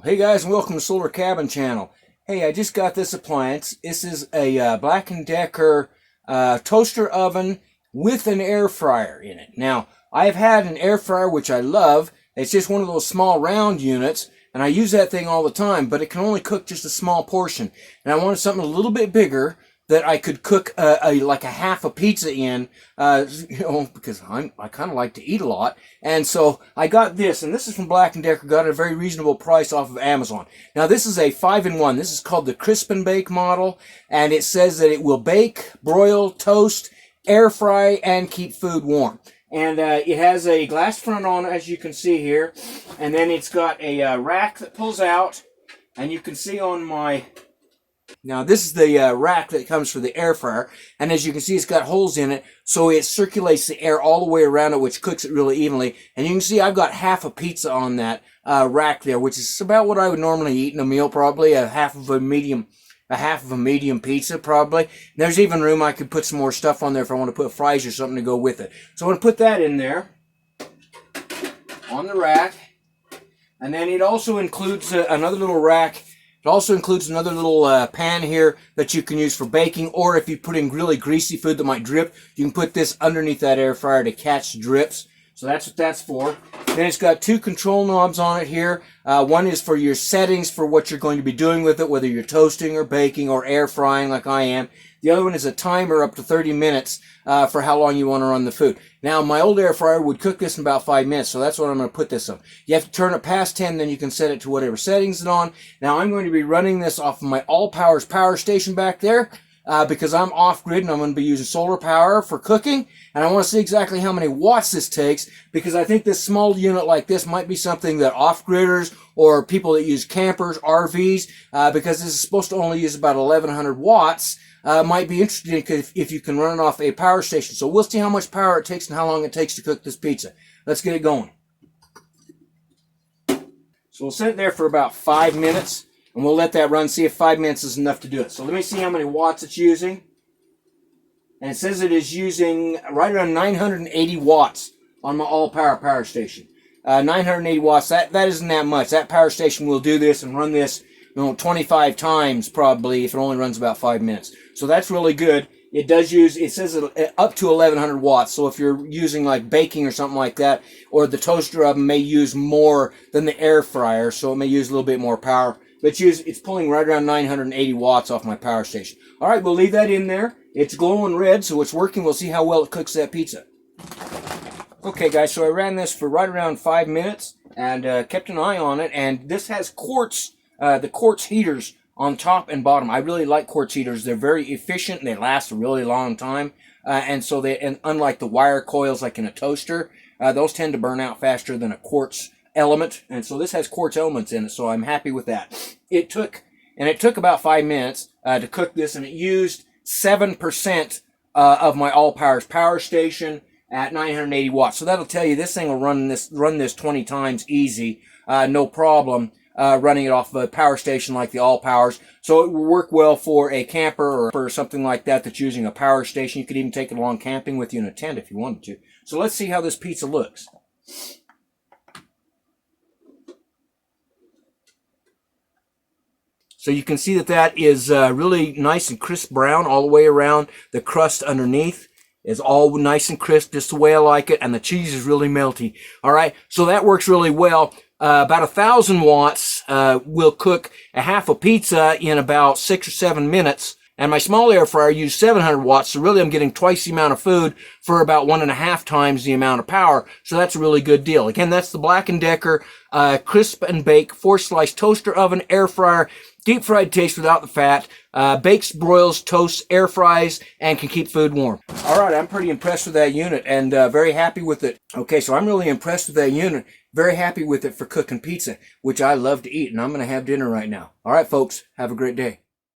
Hey guys, and welcome to Solar Cabin Channel. Hey, I just got this appliance. This is a Black & Decker toaster oven with an air fryer in it. Now, I've had an air fryer which I love. It's just one of those small round units, and I use that thing all the time, but it can only cook just a small portion. And I wanted something a little bit bigger that I could cook like a half a pizza in, because I kind of like to eat a lot. And so I got this, and this is from Black & Decker, got it at a very reasonable price off of Amazon. Now this is a 5-in-1. This is called the Crisp and Bake model, and it says that it will bake, broil, toast, air fry, and keep food warm. And it has a glass front on it, as you can see here, and then it's got a rack that pulls out, and you can see on my... Now this is the rack that comes for the air fryer, and as you can see it's got holes in it, so it circulates the air all the way around it, which cooks it really evenly. And you can see I've got half a pizza on that rack there, which is about what I would normally eat in a meal, probably a half of a medium pizza probably. And there's even room I could put some more stuff on there if I want to put fries or something to go with it. So I'm going to put that in there on the rack, and then it also includes another little rack. It also includes another little pan here that you can use for baking, or if you put in really greasy food that might drip, you can put this underneath that air fryer to catch drips. So that's what that's for. Then it's got two control knobs on it here. One is for your settings for what you're going to be doing with it, whether you're toasting or baking or air frying like I am. The other one is a timer up to 30 minutes for how long you want to run the food. Now, my old air fryer would cook this in about 5 minutes, so that's what I'm going to put this on. You have to turn it past 10, then you can set it to whatever settings it's on. Now, I'm going to be running this off of my All Powers power station back there because I'm off-grid and I'm going to be using solar power for cooking. And I want to see exactly how many watts this takes, because I think this small unit like this might be something that off-gridders or people that use campers, RVs, because this is supposed to only use about 1,100 watts, might be interesting if you can run it off a power station. So we'll see how much power it takes and how long it takes to cook this pizza. Let's get it going. So we'll set it there for about 5 minutes, and we'll let that run, see if 5 minutes is enough to do it. So let me see how many watts it's using. And it says it is using right around 980 watts on my all-power station. 980 watts, that isn't that much. That power station will do this and run this 25 times probably if it only runs about 5 minutes. So that's really good. It does use, it says up to 1,100 watts. So if you're using like baking or something like that, or the toaster oven may use more than the air fryer, so it may use a little bit more power. But it's pulling right around 980 watts off my power station. All right, we'll leave that in there. It's glowing red, so it's working. We'll see how well it cooks that pizza. Okay, guys, so I ran this for right around 5 minutes and kept an eye on it. And this has quartz, the quartz heaters on top and bottom. I really like quartz heaters. They're very efficient and they last a really long time. And unlike the wire coils like in a toaster, those tend to burn out faster than a quartz element, and so this has quartz elements in it, so I'm happy with that. It took about 5 minutes to cook this, and it used 7% of my All Powers power station at 980 watts. So that'll tell you this thing will run this 20 times easy, no problem, running it off of a power station like the All Powers. So it will work well for a camper or for something like that that's using a power station. You could even take it along camping with you in a tent if you wanted to. So let's see how this pizza looks. So you can see that is really nice and crisp brown all the way around. The crust underneath is all nice and crisp, just the way I like it, and the cheese is really melty. All right, so that works really well. About 1,000 watts will cook a half a pizza in about 6 or 7 minutes. And my small air fryer used 700 watts, so really I'm getting twice the amount of food for about 1.5 times the amount of power. So that's a really good deal. Again, that's the Black & Decker Crisp and Bake 4-slice toaster oven air fryer. Deep fried taste without the fat. Bakes, broils, toasts, air fries, and can keep food warm. All right, I'm pretty impressed with that unit and very happy with it. Okay, so I'm really impressed with that unit. Very happy with it for cooking pizza, which I love to eat, and I'm going to have dinner right now. All right, folks, have a great day.